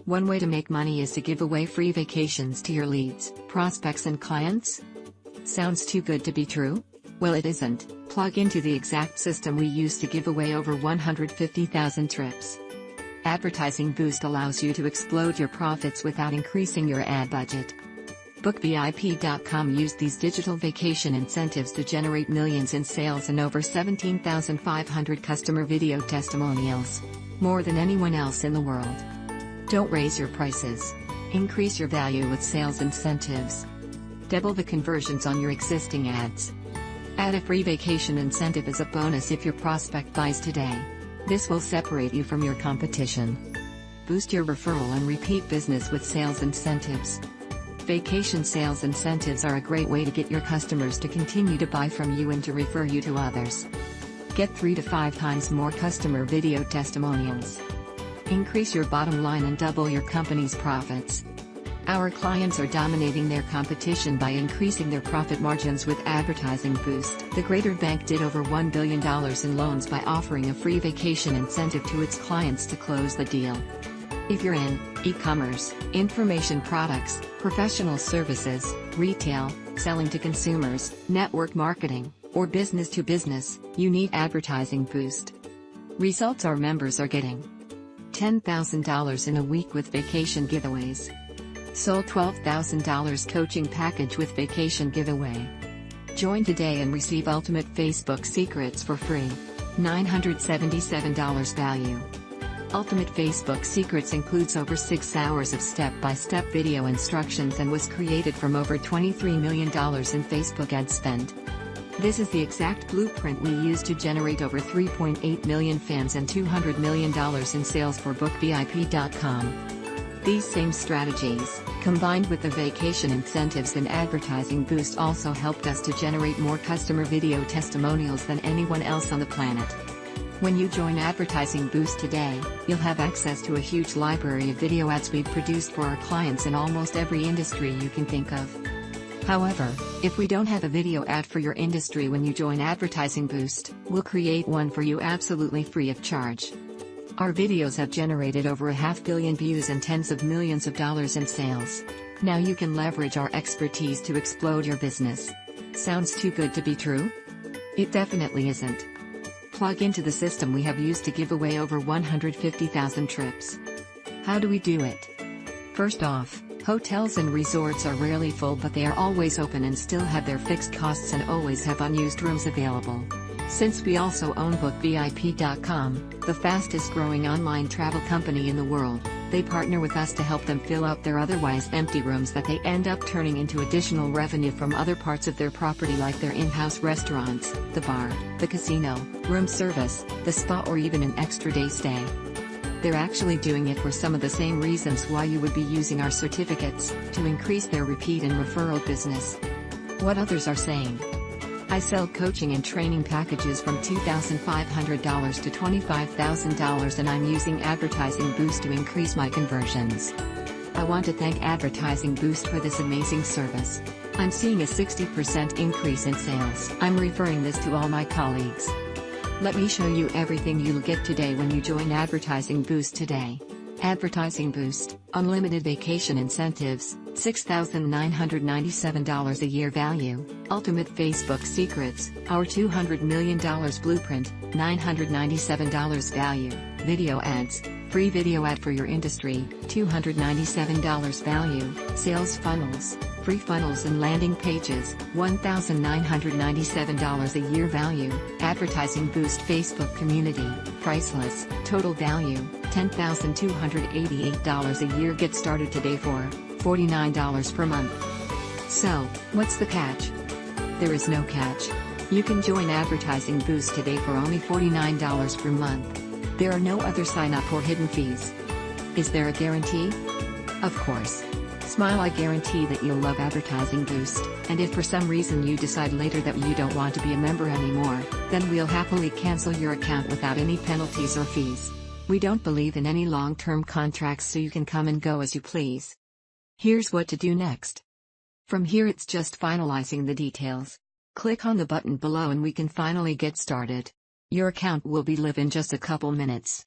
One way to make money is to give away free vacations to your leads, prospects and clients? Sounds too good to be true? Well, it isn't. Plug into the exact system we use to give away over 150,000 trips. Advertising Boost allows you to explode your profits without increasing your ad budget. BookVIP.com used these digital vacation incentives to generate millions in sales and over 17,500 customer video testimonials. More than anyone else in the world. Don't raise your prices. Increase your value with sales incentives. Double the conversions on your existing ads. Add a free vacation incentive as a bonus if your prospect buys today. This will separate you from your competition. Boost your referral and repeat business with sales incentives. Vacation sales incentives are a great way to get your customers to continue to buy from you and to refer you to others. Get 3 to 5 times more customer video testimonials. Increase your bottom line and double your company's profits. Our clients are dominating their competition by increasing their profit margins with Advertising Boost. The Greater Bank did over $1 billion in loans by offering a free vacation incentive to its clients to close the deal. If you're in e-commerce, information products, professional services, retail, selling to consumers, network marketing, or business to business, you need Advertising Boost. Results our members are getting: $10,000 in a week with vacation giveaways. Sold $12,000 coaching package with vacation giveaway. Join today and receive Ultimate Facebook Secrets for free. $977 value. Ultimate Facebook Secrets includes over 6 hours of step-by-step video instructions and was created from over $23 million in Facebook ad spend. This is the exact blueprint we use to generate over 3.8 million fans and $200 million in sales for BookVIP.com. These same strategies, combined with the vacation incentives and Advertising Boost, also helped us to generate more customer video testimonials than anyone else on the planet. When you join Advertising Boost today, you'll have access to a huge library of video ads we've produced for our clients in almost every industry you can think of. However, if we don't have a video ad for your industry when you join Advertising Boost, we'll create one for you absolutely free of charge. Our videos have generated over 500 million views and tens of millions of dollars in sales. Now you can leverage our expertise to explode your business. Sounds too good to be true? It definitely isn't. Plug into the system we have used to give away over 150,000 trips. How do we do it? First off, hotels and resorts are rarely full, but they are always open and still have their fixed costs and always have unused rooms available. Since we also own BookVIP.com, the fastest growing online travel company in the world, they partner with us to help them fill up their otherwise empty rooms that they end up turning into additional revenue from other parts of their property, like their in-house restaurants, the bar, the casino, room service, the spa, or even an extra day stay. They're actually doing it for some of the same reasons why you would be using our certificates, to increase their repeat and referral business. What others are saying: I sell coaching and training packages from $2,500 to $25,000 and I'm using Advertising Boost to increase my conversions. I want to thank Advertising Boost for this amazing service. I'm seeing a 60% increase in sales. I'm referring this to all my colleagues. Let me show you everything you'll get today when you join Advertising Boost today. Advertising Boost, unlimited vacation incentives, $6,997 a year value. Ultimate Facebook Secrets, our $200 million blueprint, $997 value. Video ads, free video ad for your industry, $297 value. Sales funnels, free funnels and landing pages, $1,997 a year value. Advertising Boost Facebook community, priceless, total value, $10,288 a year. Get started today for $49 per month. So, what's the catch? There is no catch. You can join Advertising Boost today for only $49 per month. There are no other sign-up or hidden fees. Is there a guarantee? Of course. Smile, I guarantee that you'll love Advertising Boost, and if for some reason you decide later that you don't want to be a member anymore, then we'll happily cancel your account without any penalties or fees. We don't believe in any long-term contracts, so you can come and go as you please. Here's what to do next. From here it's just finalizing the details. Click on the button below and we can finally get started. Your account will be live in just a couple minutes.